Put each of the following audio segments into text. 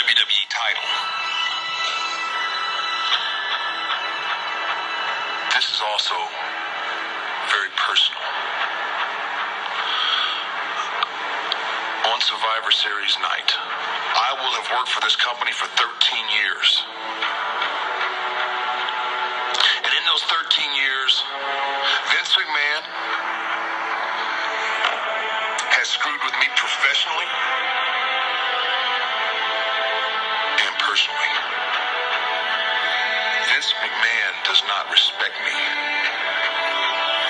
WWE title. This is also very personal. On Survivor Series night, I will have worked for this company for 13 years. And in those 13 years, Vince McMahon has screwed with me professionally and personally. Vince McMahon does not respect me.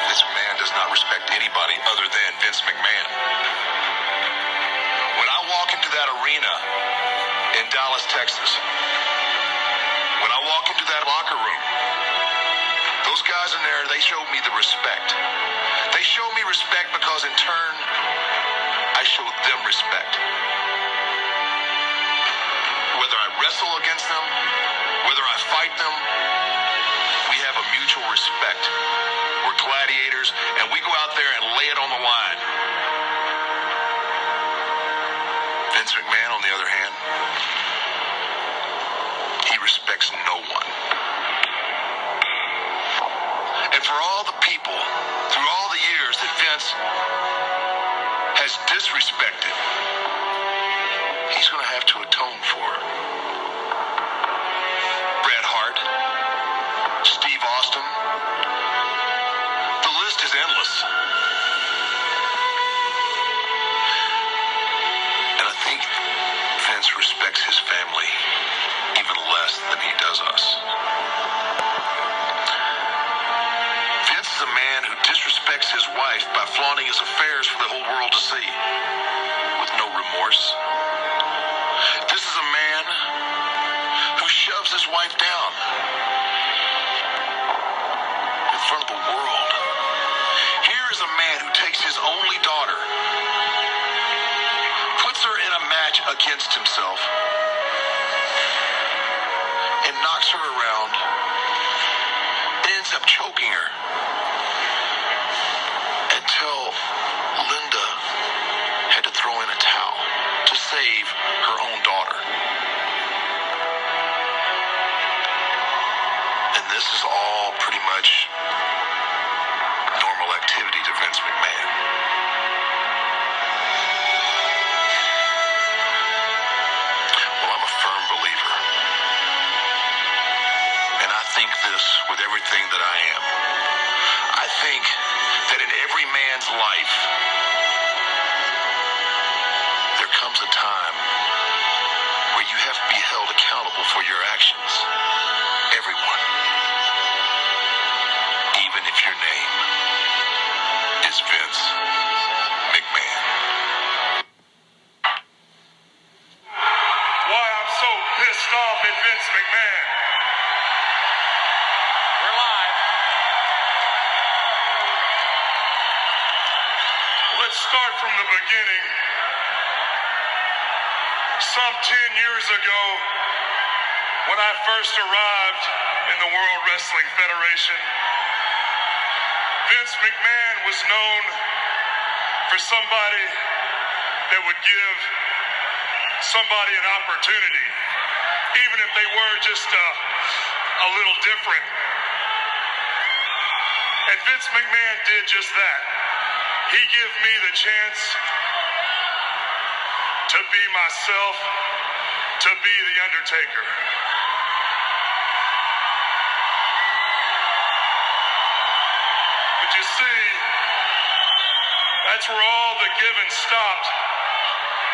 Vince McMahon does not respect anybody other than Vince McMahon. When I walk into that arena in Dallas, Texas, when I walk into that locker room, those guys in there, they show me the respect. They show me respect because in turn, I show them respect. Whether I wrestle against them, whether I fight them, we have a mutual respect. We're gladiators, and we go out there and lay it on the line. Vince McMahon, on the other hand, he respects no one. And for all the people, through all the years that Vince has disrespected, he's going to have to atone for it. Bret Hart, Steve Austin, the list is endless. And I think Vince respects his family even less than he does us. Vince is a man who disrespects his wife by flaunting his affairs for the whole world to see, with no remorse. This is a man who shoves his wife down in front of the world. Here is a man who takes his only daughter, puts her in a match against himself, and knocks her around, and ends up choking her until Linda had to throw in a towel to save her own daughter. And this is all pretty much normal activity to Vince McMahon. Well, I'm a firm believer. And I think this with everything that I am. I think that in every man's life, there comes a time where you have to be held accountable for your actions. Everyone. Even if your name is Vince McMahon. Why I'm so pissed off at Vince McMahon. We're live. Let's start from the beginning. Some 10 years ago, when I first arrived in the World Wrestling Federation, Vince McMahon was known for somebody that would give somebody an opportunity, even if they were just a little different. And Vince McMahon did just that. He gave me the chance to be myself, to be the Undertaker. But you see, that's where all the giving stopped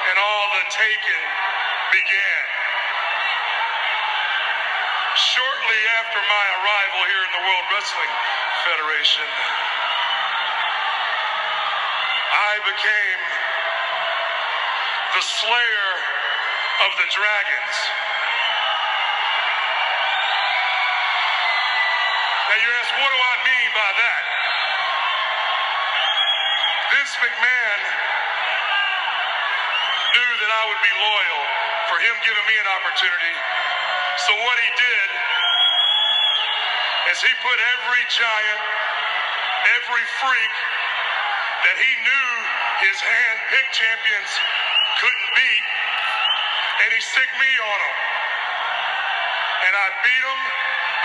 and all the taking began. Shortly after my arrival here in the World Wrestling Federation, I became the Slayer of the Dragons. Now you ask, what do I mean by that? Vince McMahon knew that I would be loyal for him giving me an opportunity. So what he did is he put every giant, every freak that he knew his hand-picked champions couldn't beat, and he sicked me on them. And I beat them,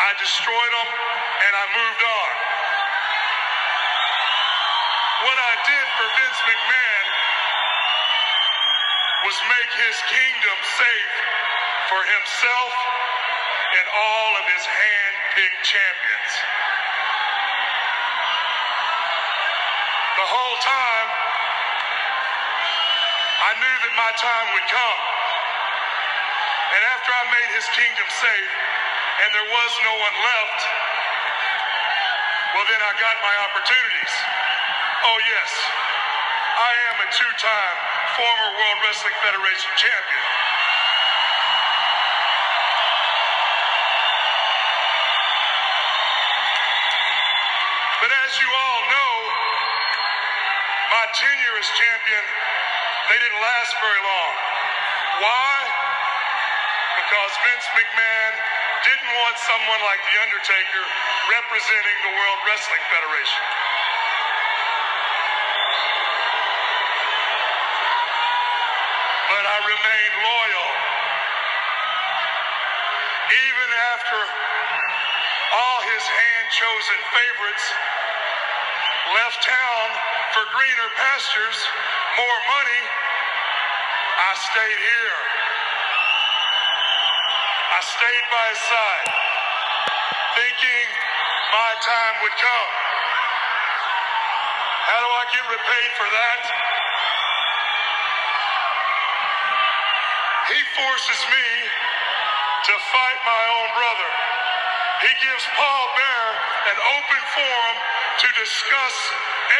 I destroyed them, and I moved on. What I did for Vince McMahon was make his kingdom safe for himself and all of his hand-picked champions. The whole time, I knew that my time would come. And after I made his kingdom safe and there was no one left, well, then I got my opportunities. Oh, yes, I am a two-time former World Wrestling Federation champion. But as you all know, my tenure as champion, they didn't last very long. Why? Because Vince McMahon didn't want someone like The Undertaker representing the World Wrestling Federation. But I remained loyal. Even after all his hand-chosen favorites left town for greener pastures, more money, I stayed here. I stayed by his side, thinking my time would come. How do I get repaid for that? He forces me to fight my own brother. He gives Paul Bearer an open forum to discuss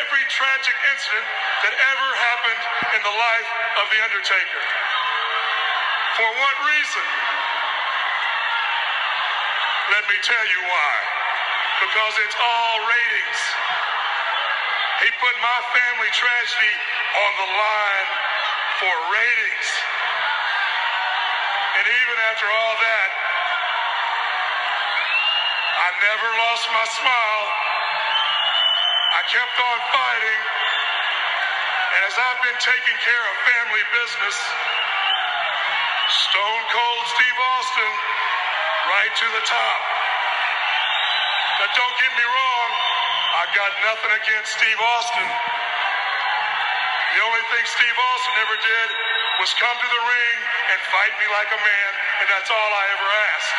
every tragic incident that ever happened in the life of The Undertaker. For what reason? Let me tell you why. Because it's all ratings. He put my family tragedy on the line for ratings. And even after all that, I never lost my smile. I kept on fighting. And as I've been taking care of family business, Stone Cold Steve Austin, right to the top. Now don't get me wrong, I got nothing against Steve Austin. The only thing Steve Austin ever did was come to the ring and fight me like a man, and that's all I ever asked.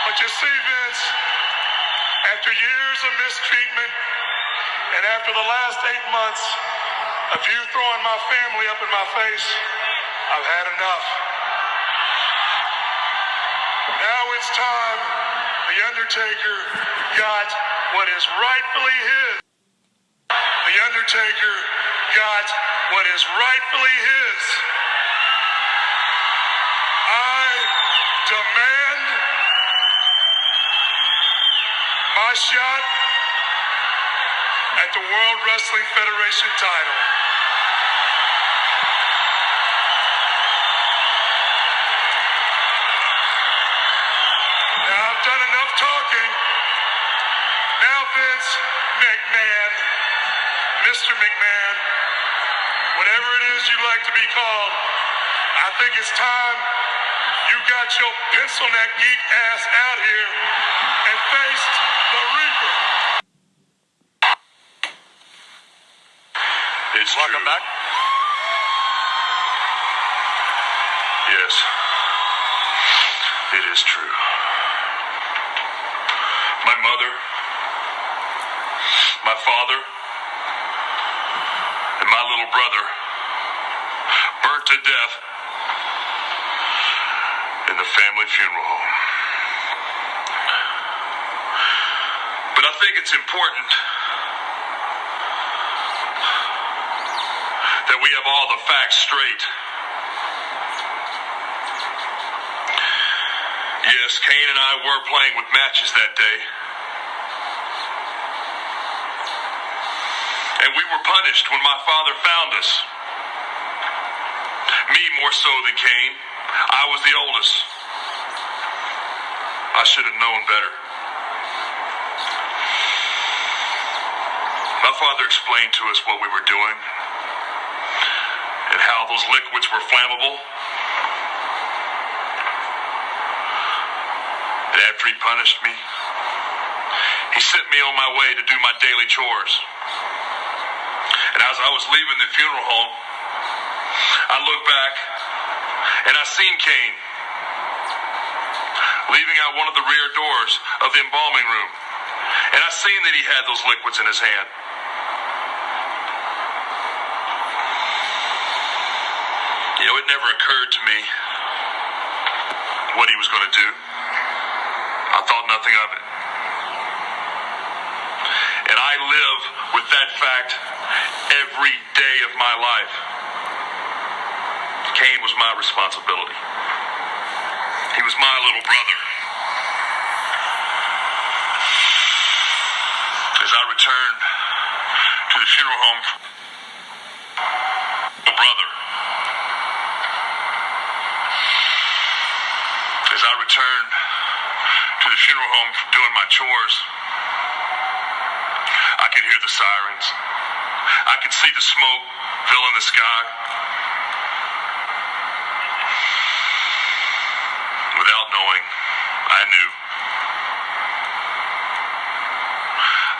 But you see, Vince, after years of mistreatment, and after the last 8 months of you throwing my family up in my face, I've had enough. Now it's time The Undertaker got what is rightfully his. The Undertaker got what is rightfully his. I demand my shot at the World Wrestling Federation title. Now I've done enough talking. Now Vince McMahon, Mr. McMahon, whatever it is you like to be called, I think it's time you got your pencil neck geek ass out here and faced the Reaper. It's Welcome true. back. Yes. It is true. My mother, my father, and my little brother burnt to death in the family funeral home. But I think it's important that we have all the facts straight. Yes, Kane and I were playing with matches that day. And we were punished when my father found us. Me more so than Kane. I was the oldest. I should have known better. My My father explained to us what we were doing and how those liquids were flammable. And after he punished me, he sent me on my way to do my daily chores. And as I was leaving the funeral home, I looked back and I seen Kane leaving out one of the rear doors of the embalming room. And I seen that he had those liquids in his hand. You know, it never occurred to me what he was going to do. I thought nothing of it. And I live with that fact every day of my life. Kane was my responsibility. He was my little brother. As I returned to the funeral home, a brother. As I returned to the funeral home from doing my chores, I could hear the sirens. I could see the smoke filling the sky. Without knowing, I knew.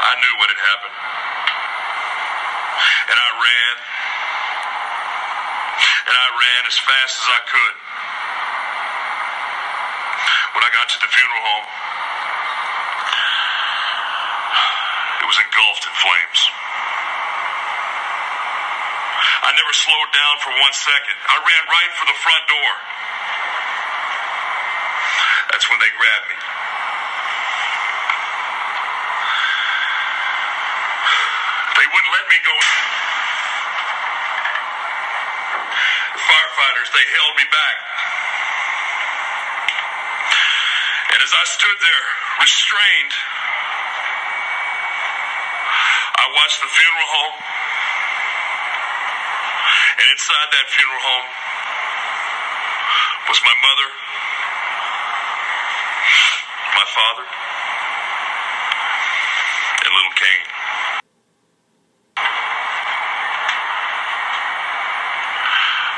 I knew what had happened. And I ran. And I ran as fast as I could. When I got to the funeral home, it was engulfed in flames. I never slowed down for 1 second. I ran right for the front door. That's when they grabbed me. They wouldn't let me go in. The firefighters, they held me back. And as I stood there, restrained, I watched the funeral home. And inside that funeral home was my mother, my father, and little Kane.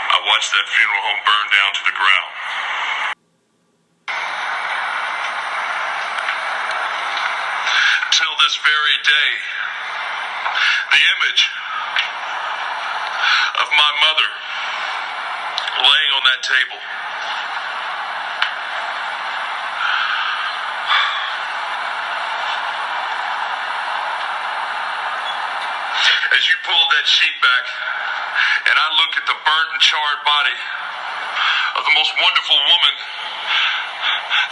I watched that funeral home burn down to the ground. Till this very day, the image of my mother laying on that table as you pulled that sheet back and I look at the burnt and charred body of the most wonderful woman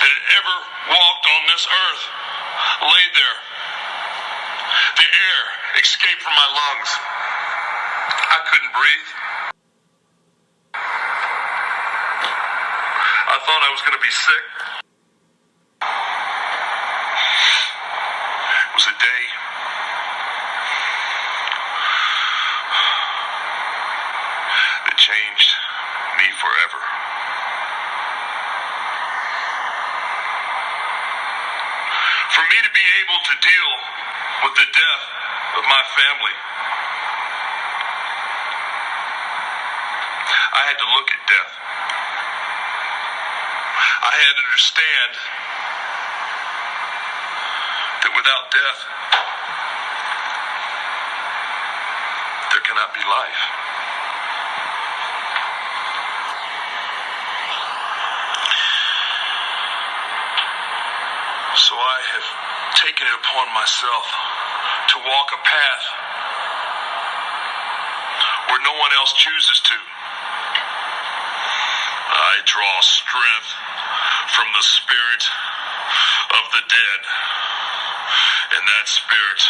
that had ever walked on this earth laid there. The air escaped from my lungs. I couldn't breathe. I thought I was going to be sick. It was a day that changed me forever. For me to be able to deal with the death of my family, I had to look at death. I had to understand that without death, there cannot be life. So I have taken it upon myself to walk a path where no one else chooses to. I draw strength from the spirit of the dead, and that spirit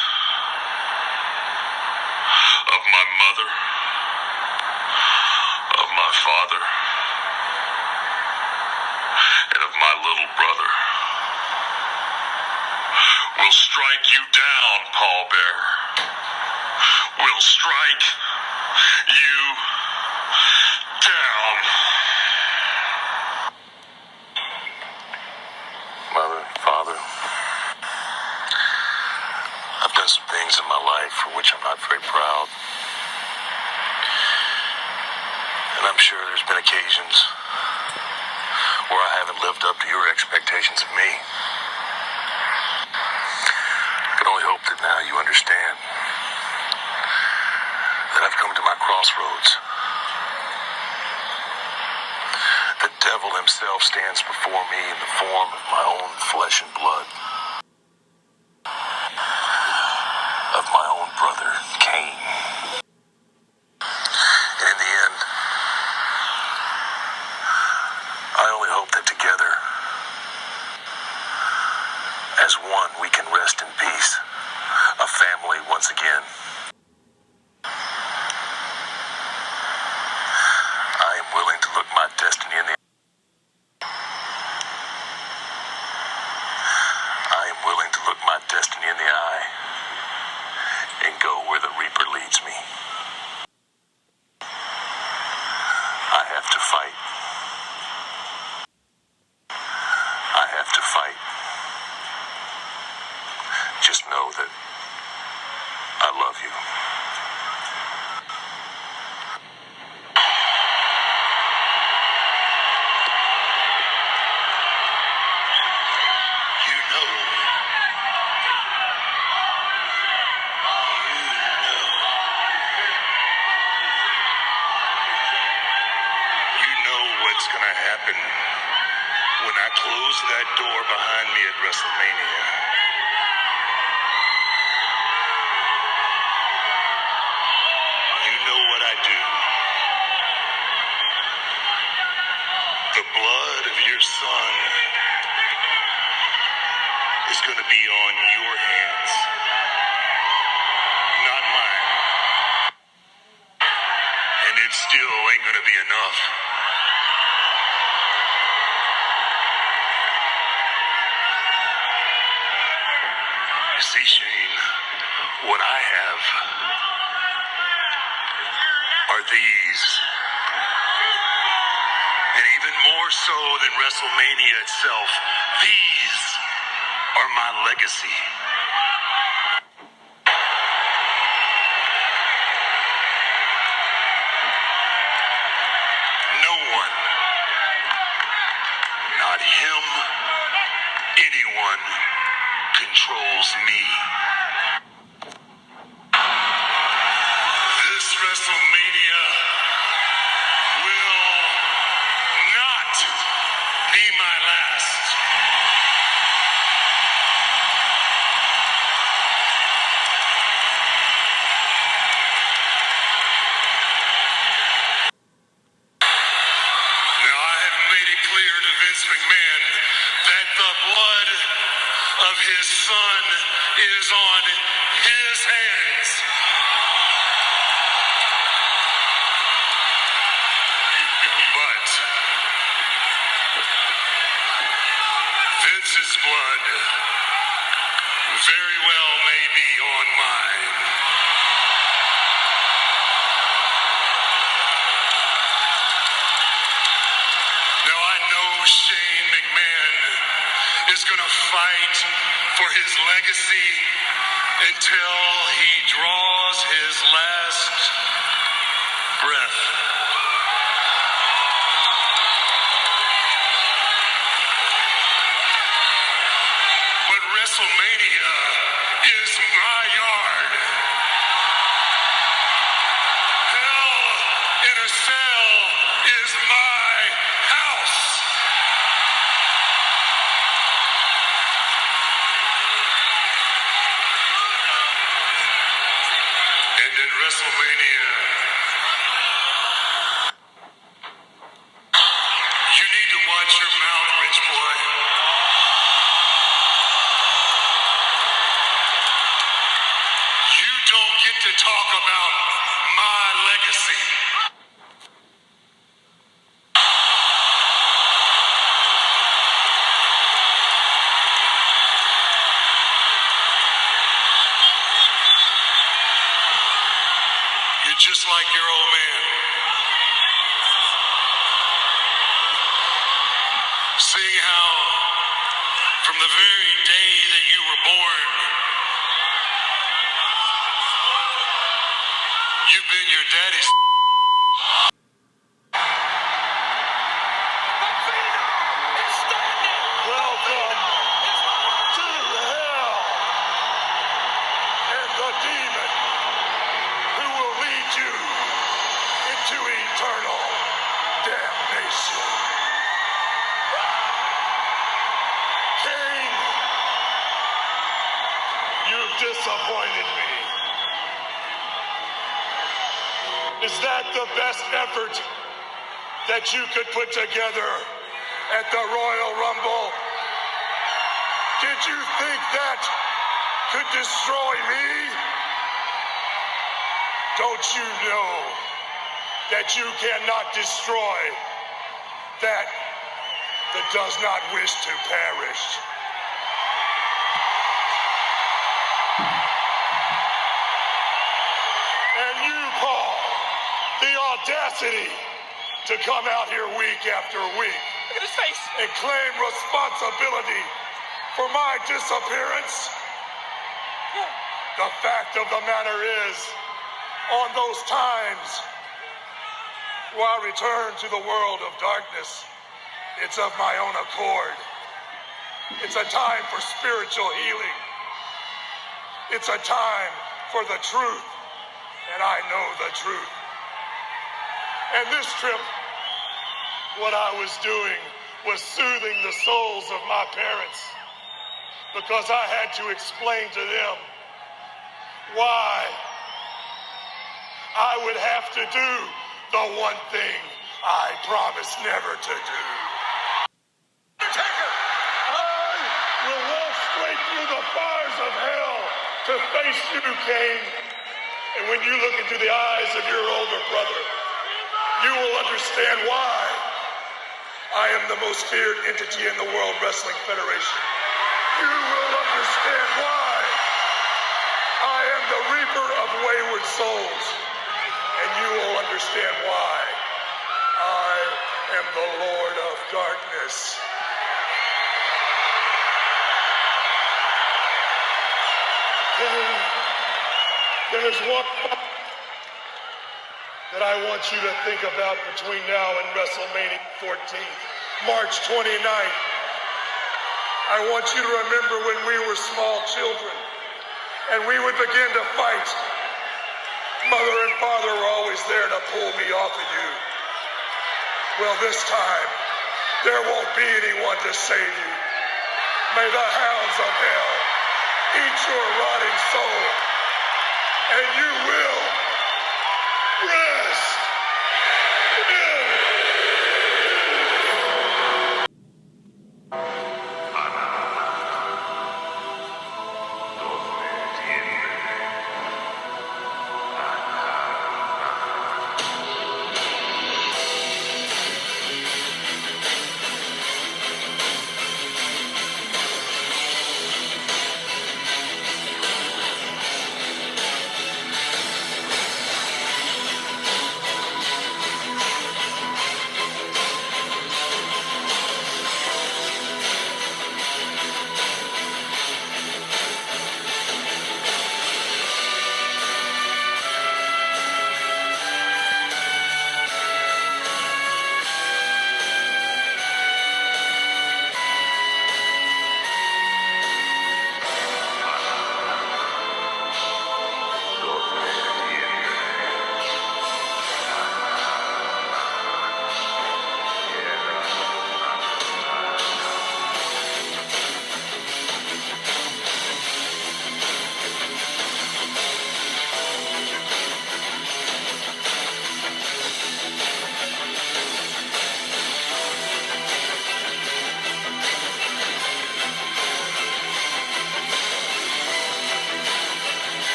of my mother, of my father, and of my little brother will strike you down, pallbearer. Will strike you down. Mother, Father, I've done some things things in my life for which I'm not very proud. And I'm sure there's been occasions where I haven't lived up to your expectations of me. I can only hope that now you understand that I've come to my crossroads. The devil himself stands before me in the form of my own flesh and blood. Of my own brother, Cain. And in the end, I only hope that together, as one, we can rest in peace, a family once again. I am willing to look my destiny in the eye and go where the Reaper leads me. I have to fight. I have to fight. Just know that I love you. What's going to happen when I close that door behind me at WrestleMania. You know what I do. The blood of your son is going to be on your hands, not mine. And it still ain't going to be enough. See, Shane, what I have are these. And even more so than WrestleMania itself, these are my legacy. No one, not him, anyone, controls me. This WrestleMania will not be my last. Now I have made it clear to Vince McMahon that the blood of his son is on his hands. But Vince's blood very well may be on mine. Now I know Shane McMahon is going to fight for his legacy until he draws his last breath. But WrestleMania is my yard. Hell in a Cell is my house. And in WrestleMania, you need to watch your mouth, rich boy. You don't get to talk about my legacy. You're just like your old man. Seeing how from the very day that you were born, your daddy's. Welcome to hell and the demon who will lead you into eternal damnation. King, you've disappointed me. Is that the best effort that you could put together at the Royal Rumble? Did you think that could destroy me? Don't you know that you cannot destroy that does not wish to perish? And you, Paul, the audacity to come out here week after week Look at his face. and claim responsibility for my disappearance. The fact of the matter is, on those times where I return to the world of darkness, it's of my own accord. It's a time for spiritual healing. It's a time for the truth, and I know the truth. And this trip, what I was doing was soothing the souls of my parents, because I had to explain to them why I would have to do the one thing I promised never to do. Undertaker! I will walk straight through the fires of hell to face you, Kane. And when you look into the eyes of your older brother, you will understand why I am the most feared entity in the World Wrestling Federation. You will understand why I am the reaper of wayward souls. And you will understand why I am the Lord of Darkness. There's one that I want you to think about between now and WrestleMania 14, March 29th. I want you to remember when we were small children and we would begin to fight. Mother and father were always there to pull me off of you. Well, this time, there won't be anyone to save you. May the hounds of hell eat your rotting soul, and you will rest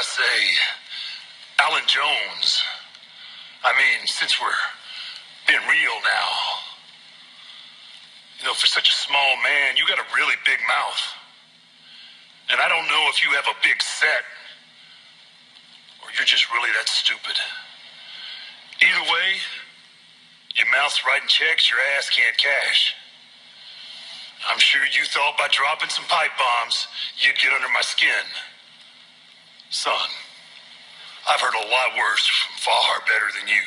say, Alan Jones. I mean, since we're being real now, for such a small man, you got a really big mouth. And I don't know if you have a big set or you're just really that stupid. Either way, your mouth's writing checks your ass can't cash. I'm sure you thought by dropping some pipe bombs, you'd get under my skin. Son, I've heard a lot worse from far better than you.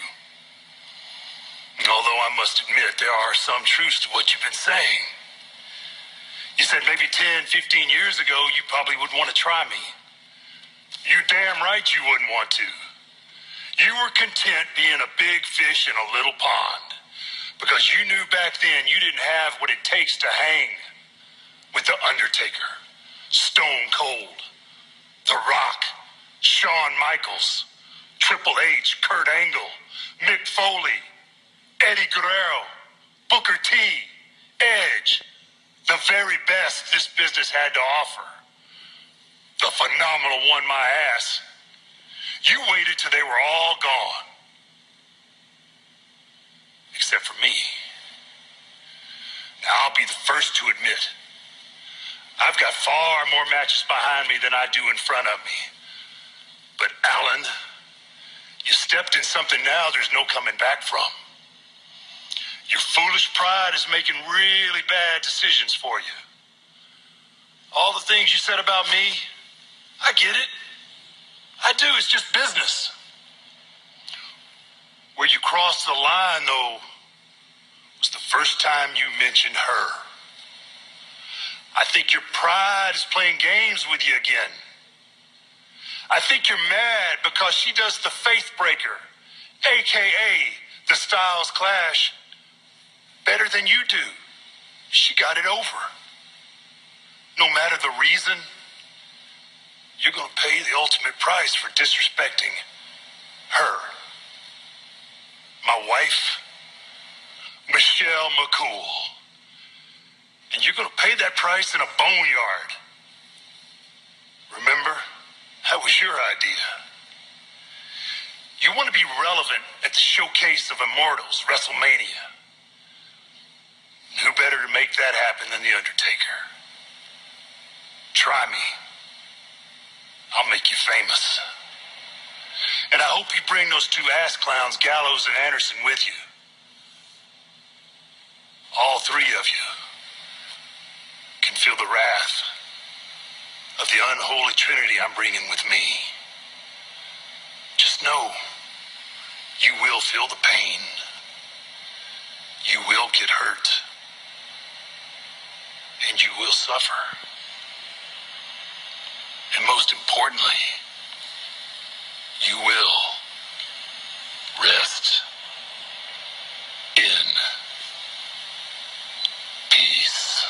Although I must admit, there are some truths to what you've been saying. You said maybe 10, 15 years ago, you probably would want to try me. You're damn right you wouldn't want to. You were content being a big fish in a little pond because you knew back then you didn't have what it takes to hang with the Undertaker, Stone Cold, The Rock, Shawn Michaels, Triple H, Kurt Angle, Mick Foley, Eddie Guerrero, Booker T, Edge, the very best this business had to offer. The phenomenal One My Ass. You waited till they were all gone. Except for me. Now, I'll be the first to admit, I've got far more matches behind me than I do in front of me. But Alan, you stepped in something now there's no coming back from. Your foolish pride is making really bad decisions for you. All the things you said about me, I get it. I do, it's just business. Where you crossed the line, though, was the first time you mentioned her. I think your pride is playing games with you again. I think you're mad because she does the Faith Breaker, a.k.a. the Styles Clash, better than you do. She got it over. No matter the reason, you're going to pay the ultimate price for disrespecting her. My wife, Michelle McCool. And you're going to pay that price in a boneyard. Remember, that was your idea. You want to be relevant at the Showcase of Immortals, WrestleMania. Who better to make that happen than The Undertaker? Try me. I'll make you famous. And I hope you bring those two ass clowns, Gallows and Anderson, with you. All three of you can feel the wrath of the unholy trinity I'm bringing with me. Just know, you will feel the pain. You will get hurt. And you will suffer. And most importantly, you will rest in peace.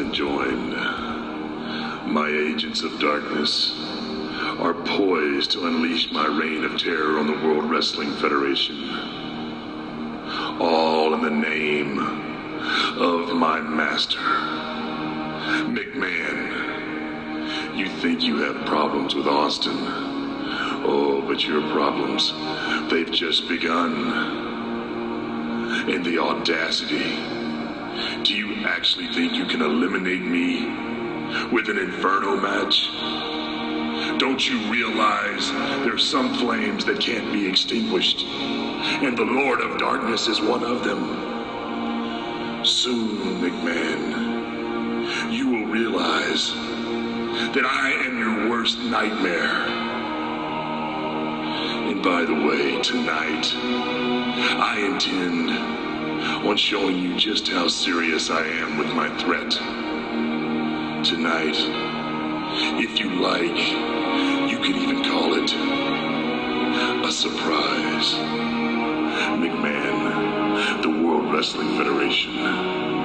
been joined. My agents of darkness are poised to unleash my reign of terror on the World Wrestling Federation. All in the name of my master, McMahon. You think you have problems with Austin? Oh, but your problems, they've just begun. And the audacity. Do you actually think you can eliminate me with an Inferno match? Don't you realize there's some flames that can't be extinguished? And the Lord of Darkness is one of them. Soon, McMahon, you will realize that I am your worst nightmare. And by the way, tonight, I intend on showing you just how serious I am with my threat. Tonight, if you like, you could even call it a surprise. McMahon, the World Wrestling Federation